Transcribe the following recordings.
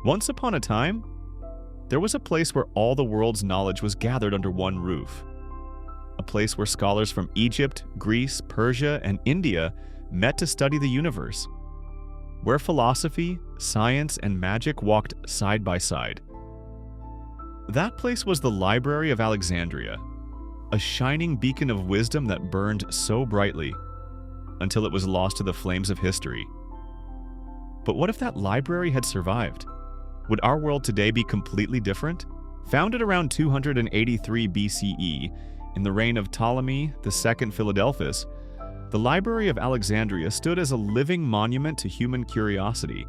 Once upon a time, there was a place where all the world's knowledge was gathered under one roof. A place where scholars from Egypt, Greece, Persia, and India met to study the universe. Where philosophy, science, and magic walked side by side. That place was the Library of Alexandria, a shining beacon of wisdom that burned so brightly until it was lost to the flames of history. But what if that library had survived? Would our world today be completely different? Founded around 283 BCE, in the reign of Ptolemy II Philadelphus, the Library of Alexandria stood as a living monument to human curiosity.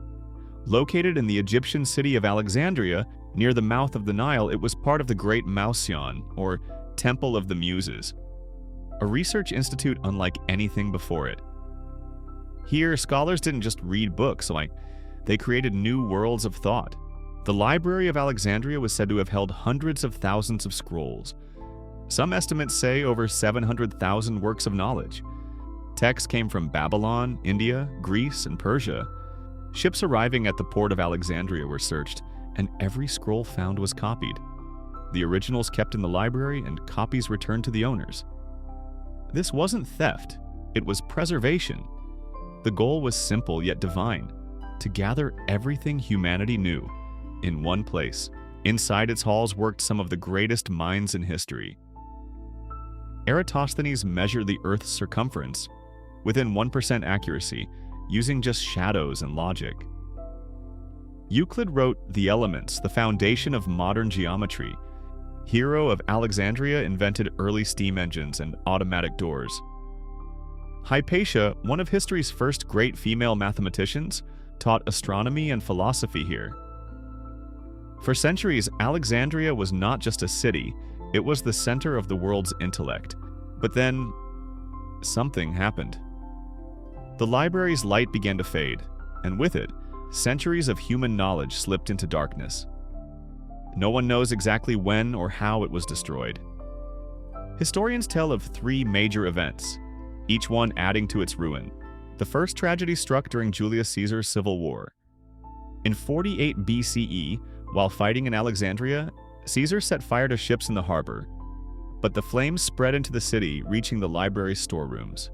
Located in the Egyptian city of Alexandria, near the mouth of the Nile, it was part of the Great Mouseion, or Temple of the Muses, a research institute unlike anything before it. Here, scholars didn't just read books, they created new worlds of thought. The Library of Alexandria was said to have held hundreds of thousands of scrolls. Some estimates say over 700,000 works of knowledge. Texts came from Babylon, India, Greece, and Persia. Ships arriving at the port of Alexandria were searched, and every scroll found was copied. The originals kept in the library and copies returned to the owners. This wasn't theft, it was preservation. The goal was simple yet divine, to gather everything humanity knew in one place. Inside its halls worked some of the greatest minds in history. Eratosthenes measured the Earth's circumference within 1% accuracy, using just shadows and logic. Euclid wrote The Elements, the foundation of modern geometry. Hero of Alexandria invented early steam engines and automatic doors. Hypatia, one of history's first great female mathematicians, taught astronomy and philosophy here. For centuries, Alexandria was not just a city, it was the center of the world's intellect. But then, something happened. The library's light began to fade, and with it, centuries of human knowledge slipped into darkness. No one knows exactly when or how it was destroyed. Historians tell of 3 major events, each one adding to its ruin. The first tragedy struck during Julius Caesar's civil war. In 48 BCE, while fighting in Alexandria, Caesar set fire to ships in the harbor, but the flames spread into the city, reaching the library's storerooms.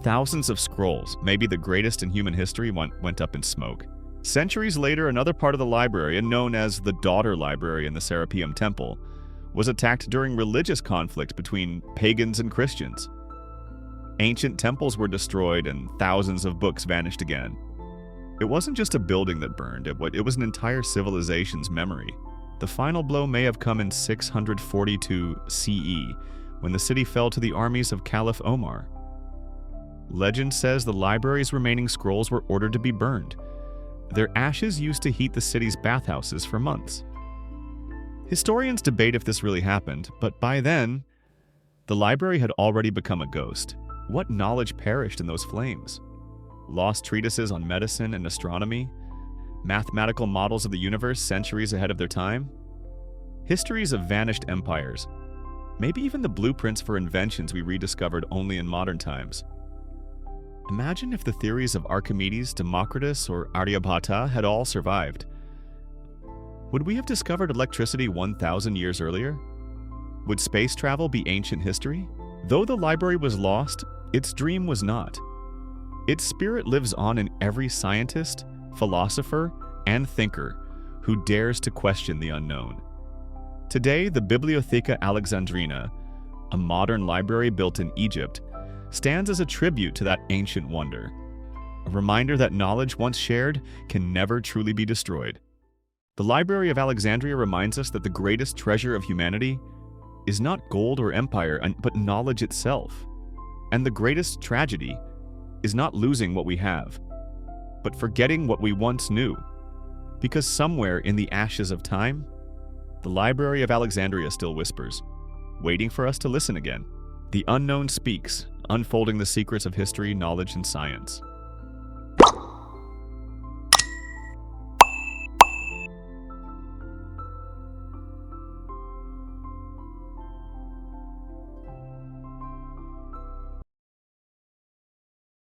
Thousands of scrolls, maybe the greatest in human history, went up in smoke. Centuries later, another part of the library, known as the Daughter Library in the Serapeum Temple, was attacked during religious conflict between pagans and Christians. Ancient temples were destroyed and thousands of books vanished again. It wasn't just a building that burned, it was an entire civilization's memory. The final blow may have come in 642 CE, when the city fell to the armies of Caliph Omar. Legend says the library's remaining scrolls were ordered to be burned. Their ashes used to heat the city's bathhouses for months. Historians debate if this really happened, but by then, the library had already become a ghost. What knowledge perished in those flames? Lost treatises on medicine and astronomy? Mathematical models of the universe centuries ahead of their time? Histories of vanished empires. Maybe even the blueprints for inventions we rediscovered only in modern times. Imagine if the theories of Archimedes, Democritus, or Aryabhata had all survived. Would we have discovered electricity 1,000 years earlier? Would space travel be ancient history? Though the library was lost, its dream was not. Its spirit lives on in every scientist, philosopher, and thinker who dares to question the unknown. Today, the Bibliotheca Alexandrina, a modern library built in Egypt, stands as a tribute to that ancient wonder, a reminder that knowledge once shared can never truly be destroyed. The Library of Alexandria reminds us that the greatest treasure of humanity is not gold or empire, but knowledge itself. And the greatest tragedy is not losing what we have, but forgetting what we once knew. Because somewhere in the ashes of time, the Library of Alexandria still whispers, waiting for us to listen again. The unknown speaks, unfolding the secrets of history, knowledge, and science.